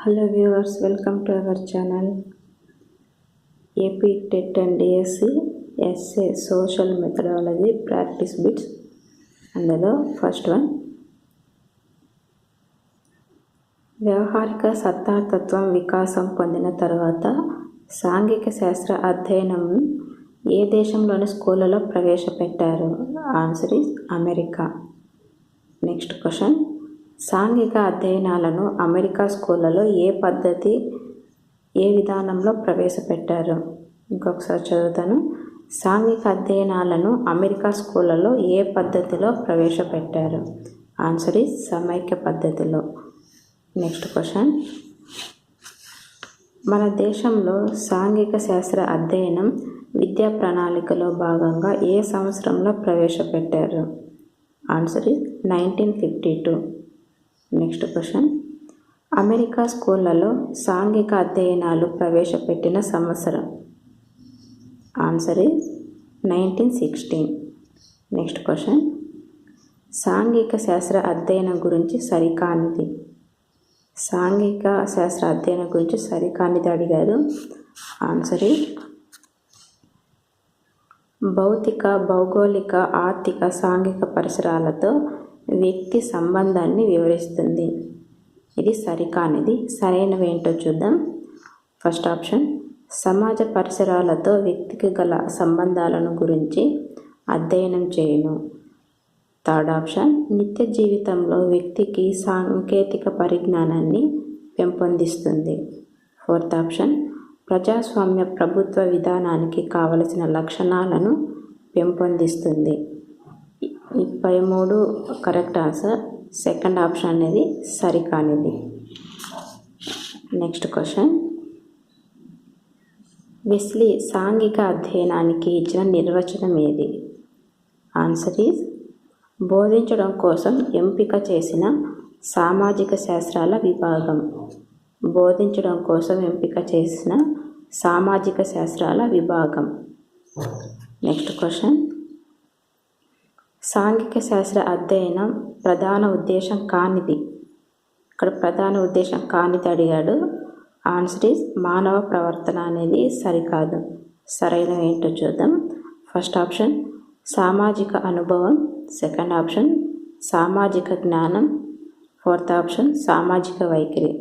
Hello viewers, welcome to our channel. AP TET and DSC Essay Social Methodology Practice Bits. అందులో first one, వ్యవహారిక సత్తాతత్వం వికాసం పొందిన తర్వాత సాంఘిక శాస్త్ర అధ్యయనం ఏ దేశంలోని స్కూళ్ళలో ప్రవేశపెట్టారు? Answer is America. Next question, సాంఘిక అధ్యయనాలను అమెరికా స్కూళ్ళలో ఏ విధానంలో ప్రవేశపెట్టారు? ఇంకొకసారి చదువుతాను. సాంఘిక అధ్యయనాలను అమెరికా స్కూళ్ళలో ఏ పద్ధతిలో ప్రవేశపెట్టారు? ఆన్సర్ ఈజ్ సమైక్య పద్ధతిలో. నెక్స్ట్ క్వశ్చన్, మన దేశంలో సాంఘిక శాస్త్ర అధ్యయనం విద్యా ప్రణాళికలో భాగంగా ఏ సంవత్సరంలో ప్రవేశపెట్టారు? Answer is 1952. Next question, America స్కూళ్ళలో సాంఘిక అధ్యయనాలు ప్రవేశపెట్టిన సంవత్సరం? Answer is 1916. నెక్స్ట్ క్వశ్చన్, సాంఘిక శాస్త్ర అధ్యయనం గురించి సరికానిది. సాంఘిక శాస్త్ర అధ్యయనం గురించి సరికానిది అడిగారు. ఆన్సర్ ఈజ్ భౌతిక, భౌగోళిక, ఆర్థిక, సాంఘిక పరిసరాలతో వ్యక్తి సంబంధాన్ని వివరిస్తుంది. ఇది సరికానిది. సరైనవి ఏంటో చూద్దాం. ఫస్ట్ ఆప్షన్, సమాజ పరిసరాలతో వ్యక్తికి గల సంబంధాలను గురించి అధ్యయనం చేయును. థర్డ్ ఆప్షన్, నిత్య జీవితంలో వ్యక్తికి సాంకేతిక పరిజ్ఞానాన్ని పెంపొందిస్తుంది. ఫోర్త్ ఆప్షన్, ప్రజాస్వామ్య ప్రభుత్వ విధానానికి కావలసిన లక్షణాలను పెంపొందిస్తుంది. 13 కరెక్ట్ ఆన్సర్. సెకండ్ ఆప్షన్ అనేది సరికానిది. నెక్స్ట్ క్వశ్చన్, వెస్లీ సాంఘిక అధ్యయనానికి ఇచ్చిన నిర్వచనం ఏది? ఆన్సర్ ఈజ్ బోధించడం కోసం ఎంపిక చేసిన సామాజిక శాస్త్రాల విభాగం. బోధించడం కోసం ఎంపిక చేసిన సామాజిక శాస్త్రాల విభాగం. నెక్స్ట్ క్వశ్చన్, సాంఘిక శాస్త్ర అధ్యయనం ప్రధాన ఉద్దేశం కానిది. ఇక్కడ ప్రధాన ఉద్దేశం కానిది అడిగాడు. ఆన్సర్ ఈజ్ మానవ ప్రవర్తన అనేది సరికాదు. సరైనవి ఏంటో చూద్దాం. ఫస్ట్ ఆప్షన్, సామాజిక అనుభవం. సెకండ్ ఆప్షన్, సామాజిక జ్ఞానం. ఫోర్త్ ఆప్షన్, సామాజిక వైఖరి.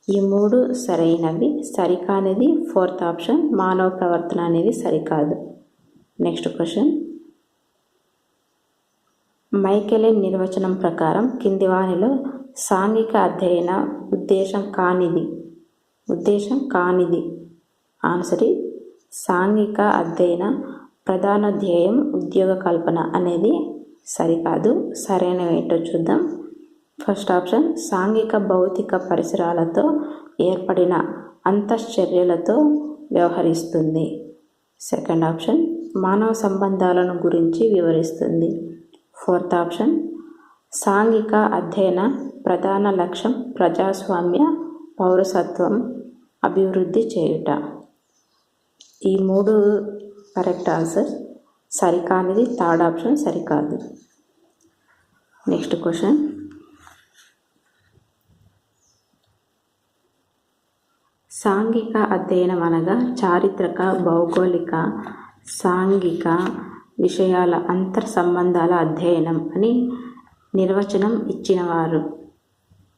ఈ మూడు సరైనవి. సరికానిది ఫోర్త్ ఆప్షన్, మానవ ప్రవర్తన అనేది సరికాదు. నెక్స్ట్ క్వశ్చన్, మైకెలిన్ నిర్వచనం ప్రకారం కింది వానిలో సాంఘిక అధ్యయన ఉద్దేశం కానిది. ఆన్సర్ ఈజ్ సాంఘిక అధ్యయన ప్రధాన ధ్యేయం ఉద్యోగ కల్పన అనేది సరికాదు. సరైనవి ఏంటో చూద్దాం. ఫస్ట్ ఆప్షన్, సాంఘిక భౌతిక పరిసరాలతో ఏర్పడిన అంతశ్చర్యలతో వ్యవహరిస్తుంది. సెకండ్ ఆప్షన్, మానవ సంబంధాలను గురించి వివరిస్తుంది. ఫోర్త్ ఆప్షన్, సాంఘిక అధ్యయన ప్రధాన లక్ష్యం ప్రజాస్వామ్య పౌరసత్వం అభివృద్ధి చేయుట. ఈ మూడు కరెక్ట్ ఆన్సర్. సరికానిది థర్డ్ ఆప్షన్ సరికాదు. నెక్స్ట్ క్వశ్చన్, సాంఘిక అధ్యయనం అనగా చారిత్రక, భౌగోళిక, సాంఘిక విషయాల అంతర్ సంబంధాల అధ్యయనం అని నిర్వచనం ఇచ్చినవారు?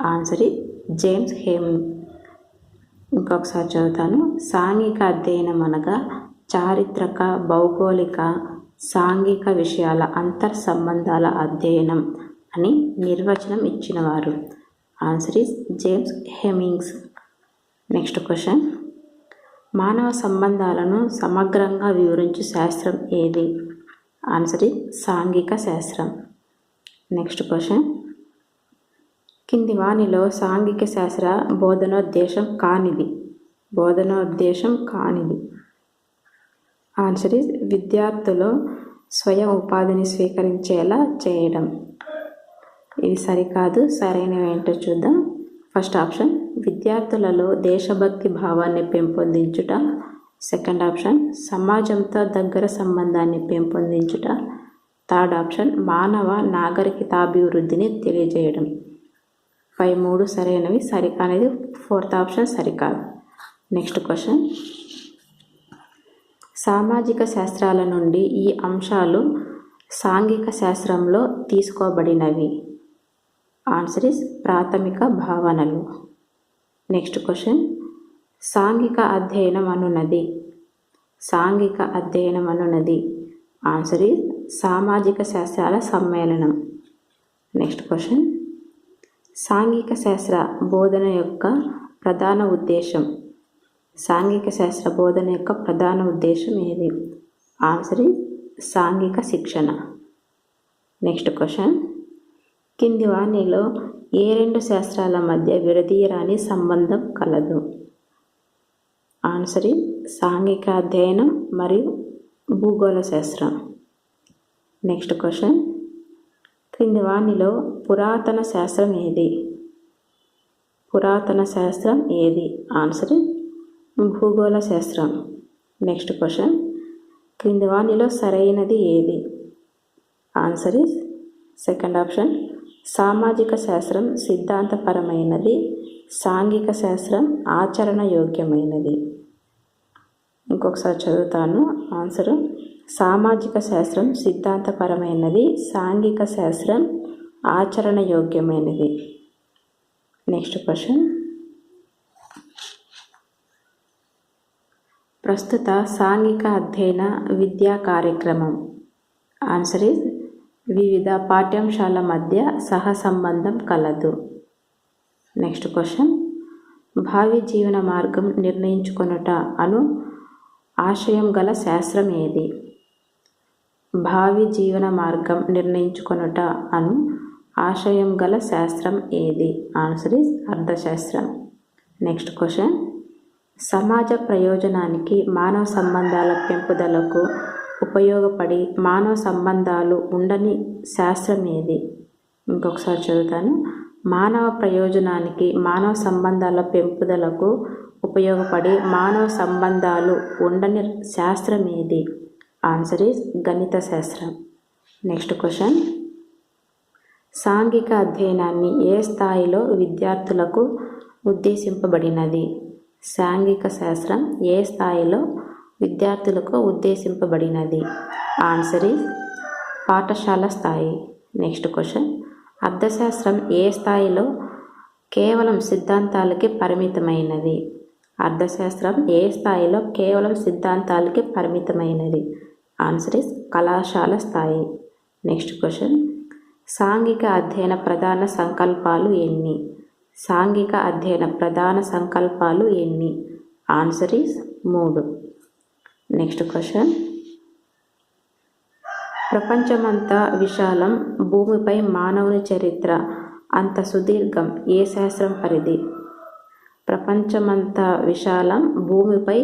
Answer is James Hemming. ఇంకొకసారి చదువుతాను. సాంఘిక అధ్యయనం అనగా చారిత్రక, భౌగోళిక, సాంఘిక విషయాల అంతర్ సంబంధాల అధ్యయనం అని నిర్వచనం ఇచ్చినవారు? Answer is James Hemmings. Next question, మానవ సంబంధాలను సమగ్రంగా వివరించే శాస్త్రం ఏది? ఆన్సర్ ఈజ్ సాంఘిక శాస్త్రం. నెక్స్ట్ క్వశ్చన్, కింది వానిలో సాంఘిక శాస్త్ర బోధనోద్దేశం కానిది. ఆన్సర్ ఈజ్ విద్యార్థులు స్వయం ఉపాధిని స్వీకరించేలా చేయడం. ఇది సరికాదు. సరైనవి ఏంటో చూద్దాం. ఫస్ట్ ఆప్షన్, విద్యార్థులలో దేశభక్తి భావాన్ని పెంపొందించుట. సెకండ్ ఆప్షన్, సమాజంతో దగ్గర సంబంధాన్ని పెంపొందించుట. థర్డ్ ఆప్షన్, మానవ నాగరికతాభివృద్ధిని తెలియజేయడం. పై 3 సరైనవి, అనేది 4th ఆప్షన్ సరికాదు. నెక్స్ట్ క్వశ్చన్, సామాజిక శాస్త్రాల నుండి ఈ అంశాలు సాంఘిక శాస్త్రంలో తీసుకోబడినవి. ఆన్సర్ ఇస్ ప్రాథమిక భావనలు. నెక్స్ట్ క్వశ్చన్, సాంఘిక అధ్యయనం అనున్నది. ఆన్సర్ ఇస్ సామాజిక శాస్త్రాల సమ్మేళనం. నెక్స్ట్ క్వశ్చన్, సాంఘిక శాస్త్ర బోధన యొక్క ప్రధాన ఉద్దేశం ఏది? ఆన్సర్ ఇస్ సాంఘిక శిక్షణ. నెక్స్ట్ క్వశ్చన్, కింది వాణిలో ఏ 2 శాస్త్రాల మధ్య విడదీయరాని సంబంధం కలదు? ఆన్సర్ ఇస్ సాంఘిక అధ్యయనం మరియు భూగోళ శాస్త్రం. నెక్స్ట్ క్వశ్చన్, క్రింది వాణిలో పురాతన శాస్త్రం ఏది? ఆన్సర్ ఇస్ భూగోళ శాస్త్రం. నెక్స్ట్ క్వశ్చన్, క్రింది వాణిలో సరైనది ఏది? ఆన్సర్ ఇస్ సెకండ్ ఆప్షన్ సామాజిక శాస్త్రం సిద్ధాంతపరమైనది, సాంఘిక శాస్త్రం ఆచరణ యోగ్యమైనది. ఇంకొకసారి చదువుతాను. ఆన్సర్ సామాజిక శాస్త్రం సిద్ధాంతపరమైనది, సాంఘిక శాస్త్రం ఆచరణ యోగ్యమైనది. నెక్స్ట్ క్వశ్చన్, ప్రస్తుత సాంఘిక అధ్యయన విద్యా కార్యక్రమం. ఆన్సర్ ఇస్ వివిధ పాఠ్యాంశాల మధ్య సహసంబంధం కలదు. నెక్స్ట్ క్వశ్చన్, భావి జీవన మార్గం నిర్ణయించుకొనుట అను ఆశయం గల శాస్త్రం ఏది? భావి జీవన మార్గం నిర్ణయించుకొనుట అను ఆశయం గల శాస్త్రం ఏది? ఆన్సర్ ఇస్ అర్థశాస్త్రం. నెక్స్ట్ క్వశ్చన్, సమాజ ప్రయోజనానికి మానవ సంబంధాల పెంపుదలకు ఉపయోగపడి మానవ సంబంధాలు ఉండని శాస్త్రం ఏది? ఇంకొకసారి చదువుతాను. మానవ ప్రయోజనానికి మానవ సంబంధాల పెంపుదలకు ఉపయోగపడి మానవ సంబంధాలు ఉండని శాస్త్రం ఏది? ఆన్సర్ ఈజ్ గణిత శాస్త్రం. నెక్స్ట్ క్వశ్చన్, సాంఘిక అధ్యయనాన్ని ఏ స్థాయిలో విద్యార్థులకు ఉద్దేశింపబడినది? సాంఘిక శాస్త్రం ఏ స్థాయిలో విద్యార్థులకు ఉద్దేశింపబడినది? ఆన్సర్ ఈజ్ పాఠశాల స్థాయి. నెక్స్ట్ క్వశ్చన్, అర్థశాస్త్రం ఏ స్థాయిలో కేవలం సిద్ధాంతాలకి పరిమితమైనది? అర్థశాస్త్రం ఏ స్థాయిలో కేవలం సిద్ధాంతాలకి పరిమితమైనది? ఆన్సర్ ఇస్ కళాశాల స్థాయి. నెక్స్ట్ క్వశ్చన్, సాంఘిక అధ్యయన ప్రధాన సంకల్పాలు ఎన్ని? సాంఘిక అధ్యయన ప్రధాన సంకల్పాలు ఎన్ని? Answer is 3. నెక్స్ట్ క్వశ్చన్, ప్రపంచమంతా విశాలం, భూమిపై మానవుని చరిత్ర అంత సుదీర్ఘం ఏ శాస్త్రం పరిధి? ప్రపంచమంతా విశాలం, భూమిపై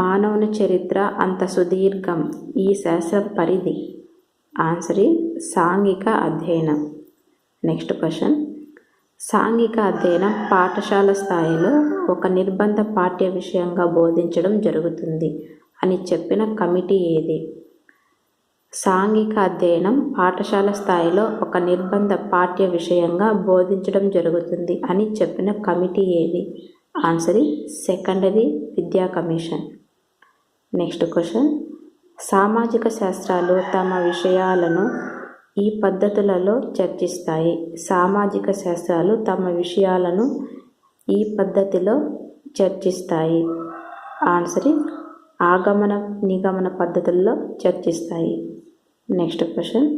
మానవుని చరిత్ర అంత సుదీర్ఘం ఈ శాస్త్రం పరిధి? ఆన్సర్ ఈజ్ సాంఘిక అధ్యయనం. నెక్స్ట్ క్వశ్చన్, సాంఘిక అధ్యయనం పాఠశాల స్థాయిలో ఒక నిర్బంధ పాఠ్య విషయంగా బోధించడం జరుగుతుంది అని చెప్పిన కమిటీ ఏది? సాంఘిక అధ్యయనం పాఠశాల స్థాయిలో ఒక నిర్బంధ పాఠ్య విషయంగా బోధించడం జరుగుతుంది అని చెప్పిన కమిటీ ఏది? ఆన్సర్ ఈజ్ సెకండరీ విద్యా కమిషన్. నెక్స్ట్ క్వశ్చన్, సామాజిక శాస్త్రాలు తమ విషయాలను ఈ పద్ధతులలో చర్చిస్తాయి. సామాజిక శాస్త్రాలు తమ విషయాలను ఈ పద్ధతిలో చర్చిస్తాయి. ఆన్సర్ ఈజ్ ఆగమన నిగమన పద్ధతుల్లో చర్చిస్తాయి. నెక్స్ట్ క్వశ్చన్,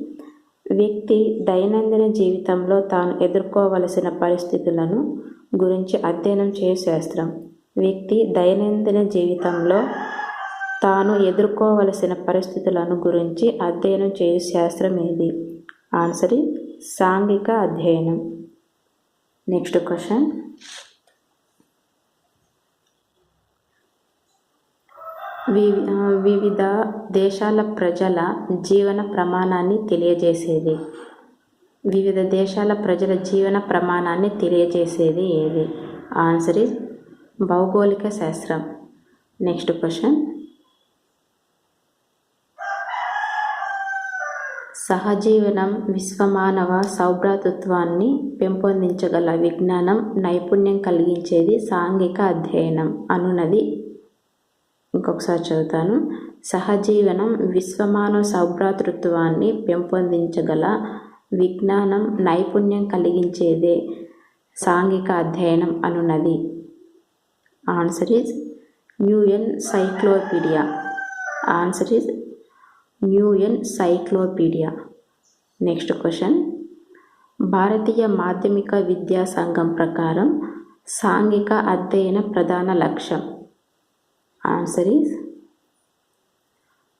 వ్యక్తి దైనందిన జీవితంలో తాను ఎదుర్కోవలసిన పరిస్థితులను గురించి అధ్యయనం చేయు శాస్త్రం. వ్యక్తి దైనందిన జీవితంలో తాను ఎదుర్కోవలసిన పరిస్థితులను గురించి అధ్యయనం చేయు శాస్త్రం ఏది? ఆన్సర్ ఈజ్ సాంఘిక అధ్యయనం. నెక్స్ట్ క్వశ్చన్, వివిధ దేశాల ప్రజల జీవన ప్రమాణాన్ని తెలియజేసేది. వివిధ దేశాల ప్రజల జీవన ప్రమాణాన్ని తెలియజేసేది ఏది? ఆన్సర్ ఈజ్ భౌగోళిక శాస్త్రం. నెక్స్ట్ క్వశ్చన్, సహజీవనం విశ్వమానవ సౌభ్రాతృత్వాన్ని పెంపొందించగల విజ్ఞానం నైపుణ్యం కలిగించేది సాంఘిక అధ్యయనం అనున్నది. ఇంకొకసారి చదువుతాను. సహజీవనం విశ్వమానవ సౌభ్రాతృత్వాన్ని పెంపొందించగల విజ్ఞానం నైపుణ్యం కలిగించేదే సాంఘిక అధ్యయనం అనున్నది. Answer is new encyclopedia. Answer is new encyclopedia. Next question. భారతీయ మాధ్యమిక విద్యా సంఘం ప్రకారం సాంఘిక అధ్యయన ప్రధాన లక్ష్యం. ఆన్సర్ ఈజ్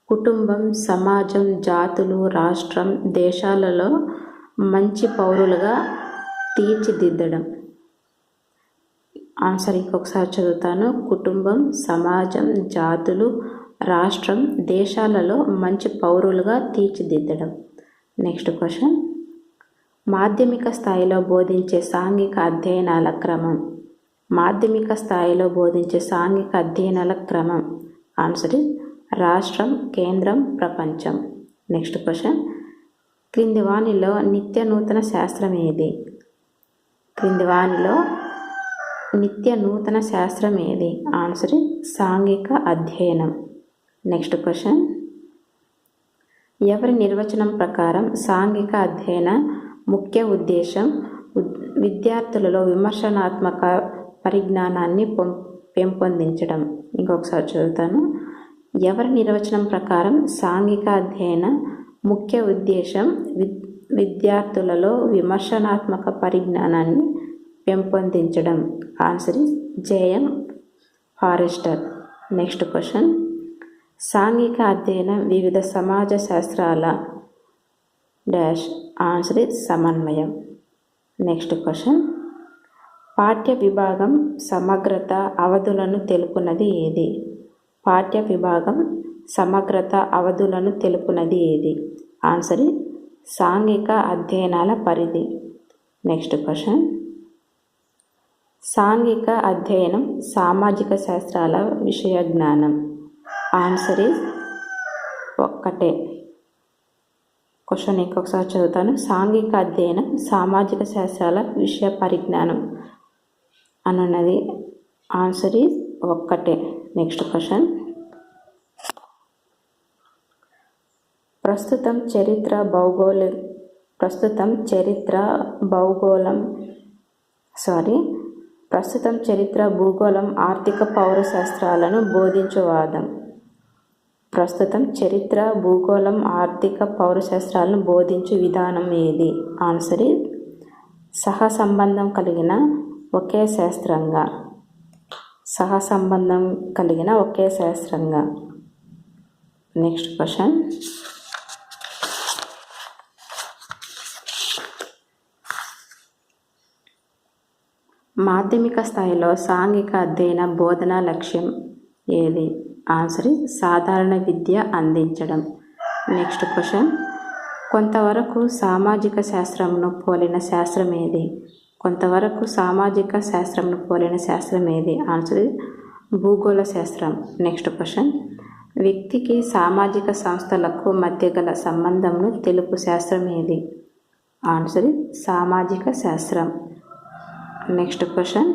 కుటుంబం, సమాజం, జాతులు, రాష్ట్రం, దేశాలలో మంచి పౌరులుగా తీర్చిదిద్దడం. ఆన్సర్ ఇంకొకసారి చదువుతాను. కుటుంబం, సమాజం, జాతులు, రాష్ట్రం, దేశాలలో మంచి పౌరులుగా తీర్చిదిద్దడం. Next question. మాధ్యమిక స్థాయిలో బోధించే సాంఘిక అధ్యయనాల క్రమం. మాధ్యమిక స్థాయిలో బోధించే సాంఘిక అధ్యయనాల క్రమం. ఆన్సర్ ఇస్ రాష్ట్రం, కేంద్రం, ప్రపంచం. Next question. క్రింది వానిలో నిత్య నూతన శాస్త్రం ఏది? క్రింది వానిలో నిత్య నూతన శాస్త్రం ఏది? ఆన్సర్ ఇస్ సాంఘిక అధ్యయనం. Next question. ఎవరి నిర్వచనం ప్రకారం సాంఘిక అధ్యయన ముఖ్య ఉద్దేశం విద్యార్థులలో విమర్శనాత్మక పరిజ్ఞానాన్ని పెంపొందించడం? ఇంకొకసారి చదువుతాను. ఎవరి నిర్వచనం ప్రకారం సాంఘిక అధ్యయన ముఖ్య ఉద్దేశం విద్యార్థులలో విమర్శనాత్మక పరిజ్ఞానాన్ని పెంపొందించడం? Answer is JM Forrester. Next question. సాంఘిక అధ్యయనం వివిధ సమాజ శాస్త్రాల డాష్. ఆన్సర్ ఇస్ సమన్వయం. Next question. పాఠ్య విభాగం సమగ్రత అవధులను తెలుపునది ఏది? పాఠ్య విభాగం సమగ్రత అవధులను తెలుపునది ఏది? ఆన్సర్ ఇస్ సాంఘిక అధ్యయనాల పరిధి. Next question. సాంఘిక అధ్యయనం సామాజిక శాస్త్రాల విషయ జ్ఞానం. ఆన్సర్ ఇస్ ఒక్కటే. క్వశ్చన్ ఇంకొకసారి చదువుతాను. సాంఘిక అధ్యయనం సామాజిక శాస్త్రాల విషయ పరిజ్ఞానం అనున్నది. ఆన్సర్ ఈజ్ ఒక్కటే. Next question. ప్రస్తుతం చరిత్ర భూగోళం ఆర్థిక పౌర శాస్త్రాలను బోధించువాదం. ప్రస్తుతం చరిత్ర భూగోళం ఆర్థిక పౌరశాస్త్రాలను బోధించు విధానం ఏది? ఆన్సర్ ఇస్ సహసంబంధం కలిగిన ఒకే శాస్త్రంగా. సహసంబంధం కలిగిన ఒకే శాస్త్రంగా. Next question. మాధ్యమిక స్థాయిలో సాంఘిక అధ్యయన బోధనా లక్ష్యం ఏది? ఆన్సర్ ఇస్ సాధారణ విద్య అందించడం. Next question. కొంతవరకు సామాజిక శాస్త్రంను పోలిన శాస్త్రం ఏది? కొంతవరకు సామాజిక శాస్త్రంను పోలిన శాస్త్రం ఏది? ఆన్సర్ ఇస్ భూగోళ శాస్త్రం. Next question. వ్యక్తికి సామాజిక సంస్థలకు మధ్య గల సంబంధంను తెలుపు శాస్త్రం ఏది? ఆన్సర్ ఇస్ సామాజిక శాస్త్రం. Next question.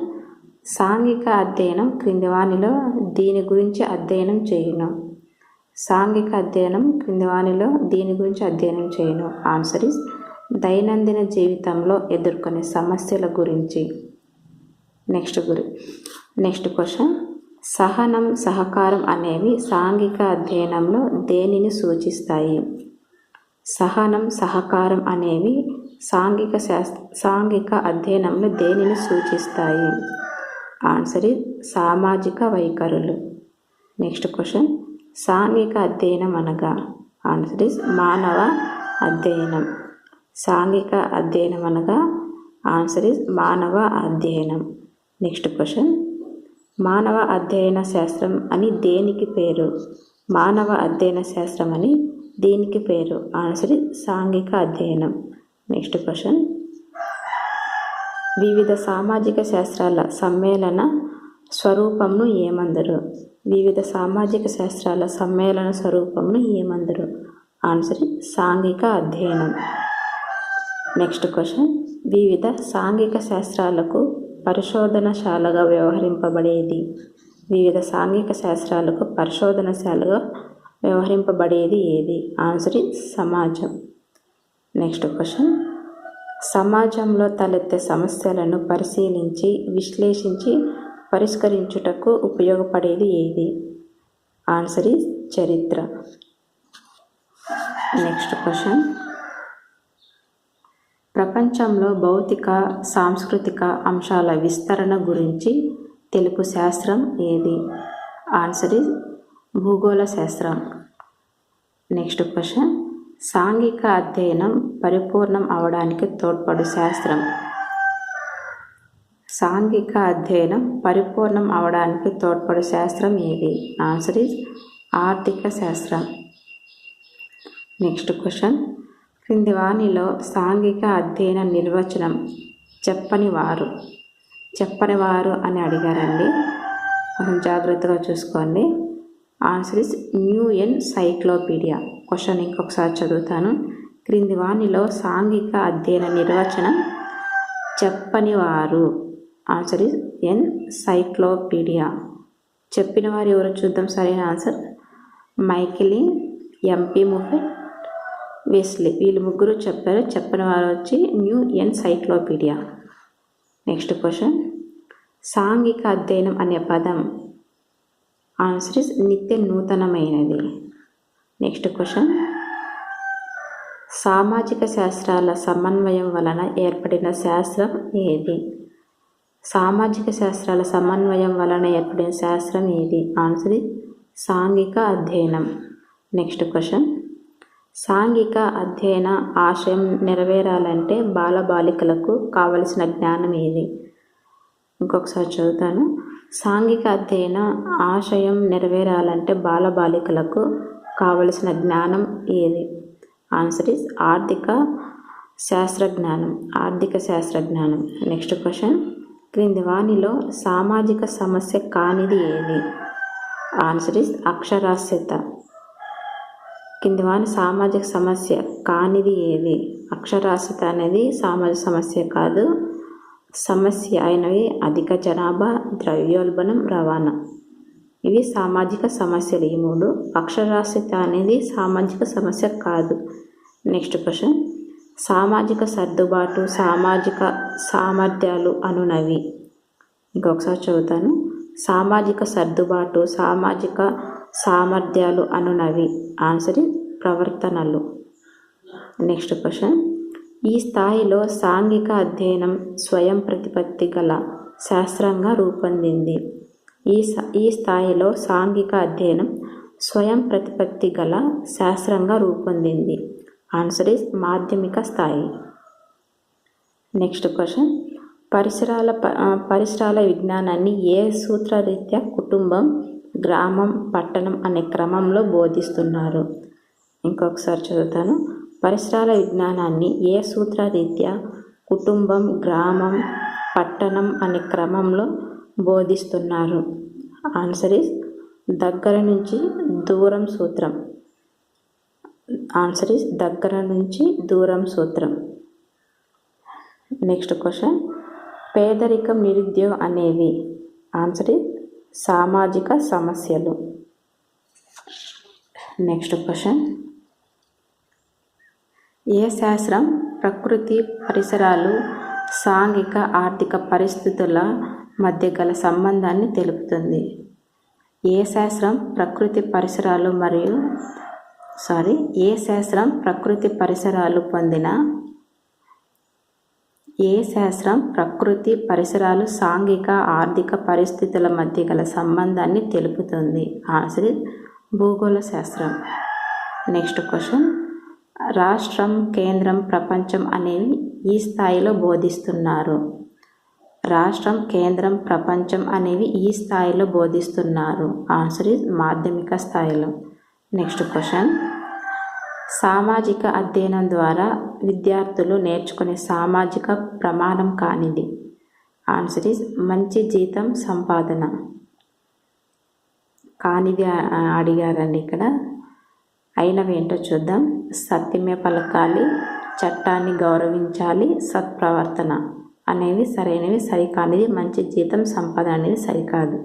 సాంఘిక అధ్యయనం క్రింది వానిలో దీని గురించి అధ్యయనం చేయును? సాంఘిక అధ్యయనం క్రింది వానిలో దీని గురించి అధ్యయనం చేయును? ఆన్సర్ ఇస్ దైనందిన జీవితంలో ఎదుర్కొనే సమస్యల గురించి. Next question. సహనం, సహకారం అనేవి సాంఘిక అధ్యయనంలో దేనిని సూచిస్తాయి? సహనం, సహకారం అనేవి సాంఘిక అధ్యయనంలో దేనిని సూచిస్తాయి? ఆన్సర్ ఇస్ సామాజిక వైఖరులు. Next question. సాంఘిక అధ్యయనం అనగా? ఆన్సర్ ఇస్ మానవ అధ్యయనం. సాంఘిక అధ్యయనం అనగా? ఆన్సర్ ఇస్ మానవ అధ్యయనం. Next question. మానవ అధ్యయన శాస్త్రం అని దేనికి పేరు? మానవ అధ్యయన శాస్త్రం అని దీనికి పేరు? ఆన్సర్ ఇస్ సాంఘిక అధ్యయనం. Next question. వివిధ సామాజిక శాస్త్రాల సమ్మేళన స్వరూపంను ఏమందరు? వివిధ సామాజిక శాస్త్రాల సమ్మేళన స్వరూపంను ఏమందరు? ఆన్సర్ సాంఘిక అధ్యయనం. నెక్స్ట్ క్వశ్చన్, వివిధ సాంఘిక శాస్త్రాలకు పరిశోధనశాలగా వ్యవహరింపబడేది. వివిధ సాంఘిక శాస్త్రాలకు పరిశోధనశాలగా వ్యవహరింపబడేది ఏది? ఆన్సర్ సమాజం. నెక్స్ట్ క్వశ్చన్, సమాజంలో తలెత్తే సమస్యలను పరిశీలించి విశ్లేషించి పరిష్కరించుటకు ఉపయోగపడేది ఏది? ఆన్సర్ చరిత్ర. నెక్స్ట్ క్వశ్చన్, ప్రపంచంలో భౌతిక సాంస్కృతిక అంశాల విస్తరణ గురించి తెలుపు శాస్త్రం ఏది? ఆన్సర్ భూగోళ శాస్త్రం. నెక్స్ట్ క్వశ్చన్, సాంఘిక అధ్యయనం పరిపూర్ణం అవడానికి తోడ్పడు శాస్త్రం. సాంఘిక అధ్యయనం పరిపూర్ణం అవడానికి తోడ్పడు శాస్త్రం ఏది? ఆన్సర్ ఆర్థిక శాస్త్రం. నెక్స్ట్ క్వశ్చన్, క్రింది వానిలో సాంఘిక అధ్యయన నిర్వచనం చెప్పని వారు అని అడిగారండి. కొంచెం జాగ్రత్తగా చూసుకోండి. Answer new encyclopaedia. క్వశ్చన్ ఇంకొకసారి చదువుతాను. క్రింది వానిలో సాంఘిక అధ్యయన నిర్వచనం చెప్పని వారు. Answer encyclopaedia. చెప్పిన వారు ఎవరో చూద్దాం. సరైన ఆన్సర్ మైకిలిన్, ఎంపీ ముఫెట్, వెస్లీ. వీళ్ళు ముగ్గురు చెప్పారు. చెప్పిన వారు వచ్చి న్యూ ఎన్సైక్లోపీడియా. నెక్స్ట్ క్వశ్చన్, సాంఘిక అధ్యయనం అనే పదం. ఆన్సర్ నిత్య నూతనమైనది. నెక్స్ట్ క్వశ్చన్, సామాజిక శాస్త్రాల సమన్వయం వలన ఏర్పడిన శాస్త్రం ఏది? సామాజిక శాస్త్రాల సమన్వయం వలన ఏర్పడిన శాస్త్రం ఏది? ఆన్సర్ సాంఘిక అధ్యయనం. నెక్స్ట్ క్వశ్చన్, సాంఘిక అధ్యయన ఆశయం నెరవేరాలంటే బాలబాలికలకు కావలసిన జ్ఞానం ఏది? ఇంకొకసారి చదువుతాను. సాంఘిక అధ్యయన ఆశయం నెరవేరాలంటే బాలబాలికలకు కావలసిన జ్ఞానం ఏది? ఆన్సర్ ఆర్థిక శాస్త్రజ్ఞానం. నెక్స్ట్ క్వశ్చన్, క్రింది వానిలో సామాజిక సమస్య కానిది ఏది? ఆన్సర్ అక్షరాస్యత. కింది వాని సామాజిక సమస్య కానిది ఏది? అక్షరాస్యత అనేది సామాజిక సమస్య కాదు. సమస్య అయినవి అధిక జనాభా, ద్రవ్యోల్బణం, రవాణా. ఇవి సామాజిక సమస్యలు. ఈ మూడు. అక్షరాస్యత అనేది సామాజిక సమస్య కాదు. నెక్స్ట్ క్వశ్చన్, సామాజిక సర్దుబాటు, సామాజిక సామర్థ్యాలు అనునవి. ఇంకొకసారి చదువుతాను. సామాజిక సర్దుబాటు, సామాజిక సామర్థ్యాలు అనునవి. ఆన్సర్ ప్రవర్తనలు. నెక్స్ట్ క్వశ్చన్, ఈ స్థాయిలో సాంఘిక అధ్యయనం స్వయం ప్రతిపత్తి గల శాస్త్రంగా రూపొందింది. ఈ స్థాయిలో సాంఘిక అధ్యయనం స్వయం ప్రతిపత్తి గల శాస్త్రంగా రూపొందింది. ఆన్సర్ మాధ్యమిక స్థాయి. నెక్స్ట్ క్వశ్చన్, పరిసరాల విజ్ఞానాన్ని ఏ సూత్రరీత్యా కుటుంబం, గ్రామం, పట్టణం అనే క్రమంలో బోధిస్తున్నారు? ఇంకొకసారి చదువుతాను. పరిసరాల విజ్ఞానాన్ని ఏ సూత్రరీత్యా కుటుంబం, గ్రామం, పట్టణం అనే క్రమంలో బోధిస్తున్నారు? ఆన్సర్ దగ్గర నుంచి దూరం సూత్రం. ఆన్సర్ దగ్గర నుంచి దూరం సూత్రం. నెక్స్ట్ క్వశ్చన్, పేదరికం, నిరుద్యోగం అనేవి. ఆన్సర్ సామాజిక సమస్యలు. నెక్స్ట్ క్వశ్చన్, ఏ శాస్త్రం ప్రకృతి, పరిసరాలు, సాంఘిక ఆర్థిక పరిస్థితుల మధ్య గల సంబంధాన్ని తెలుపుతుంది? ఏ శాస్త్రం ప్రకృతి పరిసరాలు సాంఘిక ఆర్థిక పరిస్థితుల మధ్య గల సంబంధాన్ని తెలుపుతుంది? ఆన్సర్ భూగోళ శాస్త్రం. నెక్స్ట్ క్వశ్చన్, రాష్ట్రం, కేంద్రం, ప్రపంచం అనేవి ఈ స్థాయిలో బోధిస్తున్నారు? రాష్ట్రం, కేంద్రం, ప్రపంచం అనేవి ఈ స్థాయిలో బోధిస్తున్నారు. ఆన్సర్ మాధ్యమిక స్థాయిలో. నెక్స్ట్ క్వశ్చన్, సామాజిక అధ్యయనం ద్వారా విద్యార్థులు నేర్చుకునే సామాజిక ప్రమాణం కానిది? ఆన్సర్ మంచి జీతం, సంపాదన. కానిది అడిగారండి ఇక్కడ. అయినవి ఏంటో చూద్దాం. సత్యమే పలకాలి, చట్టాన్ని గౌరవించాలి, సత్ప్రవర్తన అనేవి సరైనవి. సరికానిది మంచి జీతం, సంపద అనేది సరికాదు.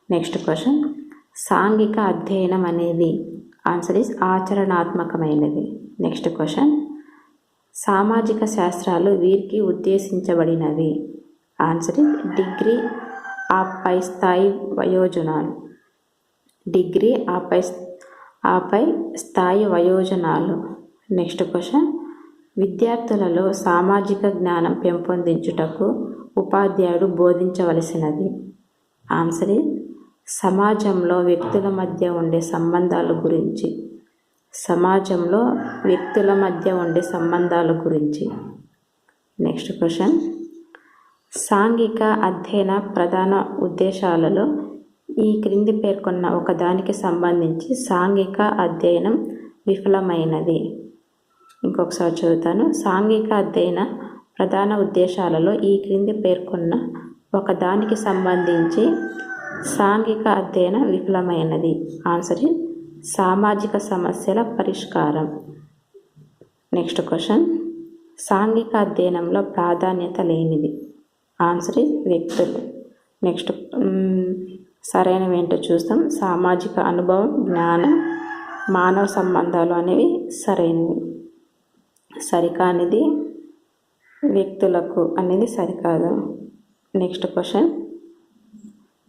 నెక్స్ట్ క్వశ్చన్, సాంఘిక అధ్యయనం అనేది ఆన్సర్ ఈజ్ ఆచరణాత్మకమైనది. నెక్స్ట్ క్వశ్చన్, సామాజిక శాస్త్రాలు వీరికి ఉద్దేశించబడినవి. ఆన్సర్ ఈజ్ డిగ్రీ ఆపై స్థాయి వయోజనాలు. డిగ్రీ ఆపై స్థాయి వయోజనాలు. నెక్స్ట్ క్వశ్చన్, విద్యార్థులలో సామాజిక జ్ఞానం పెంపొందించుటకు ఉపాధ్యాయుడు బోధించవలసినది. ఆన్సర్ ఈజ్ సమాజంలో వ్యక్తుల మధ్య ఉండే సంబంధాల గురించి. సమాజంలో వ్యక్తుల మధ్య ఉండే సంబంధాల గురించి. నెక్స్ట్ క్వశ్చన్, సాంఘిక అధ్యయన ప్రధాన ఉద్దేశాలలో ఈ క్రింది పేర్కొన్న ఒకదానికి సంబంధించి సాంఘిక అధ్యయనం విఫలమైనది. ఇంకొకసారి చదువుతాను. సాంఘిక అధ్యయన ప్రధాన ఉద్దేశాలలో ఈ క్రింది పేర్కొన్న ఒకదానికి సంబంధించి సాంఘిక అధ్యయనం విఫలమైనది. ఆన్సర్ ఈజ్ సామాజిక సమస్యల పరిష్కారం. నెక్స్ట్ క్వశ్చన్, సాంఘిక అధ్యయనంలో ప్రాధాన్యత లేనిది. ఆన్సర్ ఈజ్ వ్యక్తులు. నెక్స్ట్ సరైనవి ఏంటో చూస్తాం. సామాజిక అనుభవం, జ్ఞానం, మానవ సంబంధాలు అనేవి సరైనవి. సరికానిది వ్యక్తులకు అనేది సరికాదు. నెక్స్ట్ క్వశ్చన్,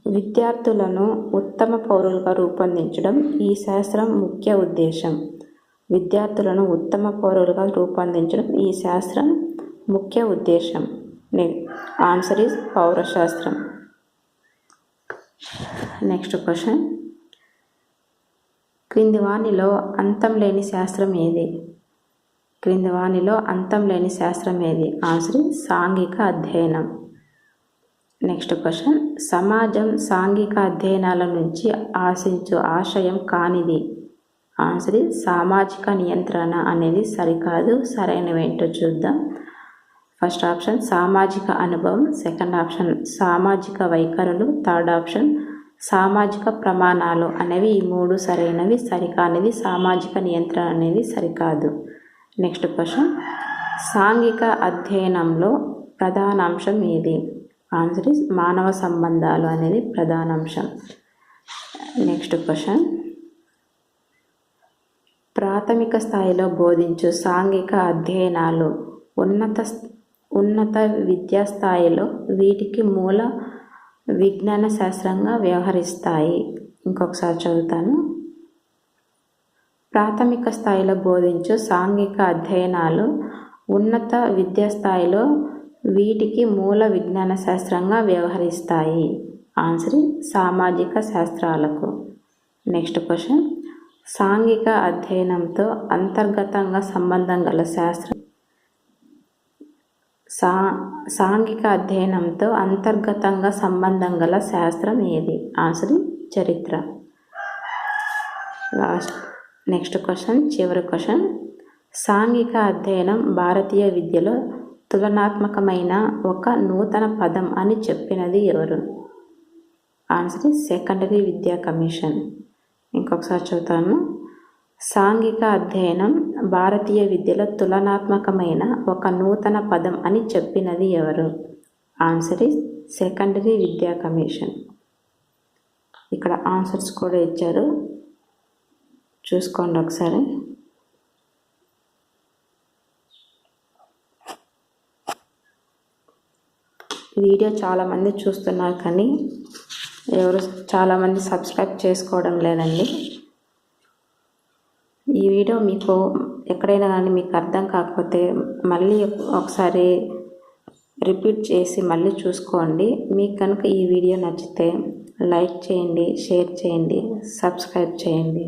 విద్యార్థులను ఉత్తమ పౌరులుగా రూపొందించడం ఈ శాస్త్రం ముఖ్య ఉద్దేశం. విద్యార్థులను ఉత్తమ పౌరులుగా రూపొందించడం ఈ శాస్త్రం ముఖ్య ఉద్దేశం. ఆన్సర్ ఈజ్ పౌరశాస్త్రం. నెక్స్ట్ క్వశ్చన్, క్రింది వానిలో అంతం లేని శాస్త్రం ఏది? క్రింది వానిలో అంతం లేని శాస్త్రం ఏది? ఆన్సర్ ఈజ్ సాంఘిక అధ్యయనం. నెక్స్ట్ క్వశ్చన్, సమాజం సాంఘిక అధ్యయనాల నుంచి ఆశించు ఆశయం కానిది. ఆన్సర్ ఈజ్ సామాజిక నియంత్రణ అనేది సరికాదు. సరైనవేంటో చూద్దాం. ఫస్ట్ ఆప్షన్ సామాజిక అనుభవం, సెకండ్ ఆప్షన్ సామాజిక వైఖరులు, థర్డ్ ఆప్షన్ సామాజిక ప్రమాణాలు అనేవి ఈ మూడు సరైనవి. సరికానిది సామాజిక నియంత్రణ అనేది సరికాదు. నెక్స్ట్ క్వశ్చన్, సాంఘిక అధ్యయనంలో ప్రధాన అంశం ఏది? ఆన్సర్ ఈజ్ మానవ సంబంధాలు అనేది ప్రధాన అంశం. నెక్స్ట్ క్వశ్చన్, ప్రాథమిక స్థాయిలో బోధించు సాంఘిక అధ్యయనాలు ఉన్నత విద్యా స్థాయిలో వీటికి మూల విజ్ఞాన శాస్త్రంగా వ్యవహరిస్తాయి. ఇంకొకసారి చదువుతాను. ప్రాథమిక స్థాయిలో బోధించు సాంఘిక అధ్యయనాలు ఉన్నత విద్యా స్థాయిలో వీటికి మూల విజ్ఞాన శాస్త్రంగా వ్యవహరిస్తాయి. ఆన్సర్ సామాజిక శాస్త్రాలకు. నెక్స్ట్ క్వశ్చన్, సాంఘిక అధ్యయనంతో అంతర్గతంగా సంబంధం గల శాస్త్రం. సాంఘిక అధ్యయనంతో అంతర్గతంగా సంబంధం గల శాస్త్రం ఏది? ఆన్సర్ చరిత్ర. నెక్స్ట్ క్వశ్చన్, చివరి క్వశ్చన్, సాంఘిక అధ్యయనం భారతీయ విద్యలో తులనాత్మకమైన ఒక నూతన పదం అని చెప్పినది ఎవరు? ఆన్సర్ సెకండరీ విద్యా కమిషన్. ఇంకొకసారి చదువుతాను. సాంఘిక అధ్యయనం భారతీయ విద్యలో తులనాత్మకమైన ఒక నూతన పదం అని చెప్పినది ఎవరు? ఆన్సర్ ఈజ్ సెకండరీ విద్యా కమిషన్. ఇక్కడ ఆన్సర్స్ కూడా ఇచ్చారు, చూసుకోండి ఒకసారి. వీడియో చాలామంది చూస్తున్నారు కానీ చాలామంది సబ్స్క్రైబ్ చేసుకోవడం లేదండి. ఈ వీడియో మీకు ఎక్కడైనా కానీ మీకు అర్థం కాకపోతే మళ్ళీ ఒకసారి రిపీట్ చేసి మళ్ళీ చూసుకోండి. మీకు కనుక ఈ వీడియో నచ్చితే లైక్ చేయండి, షేర్ చేయండి, సబ్స్క్రైబ్ చేయండి.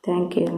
Thank you.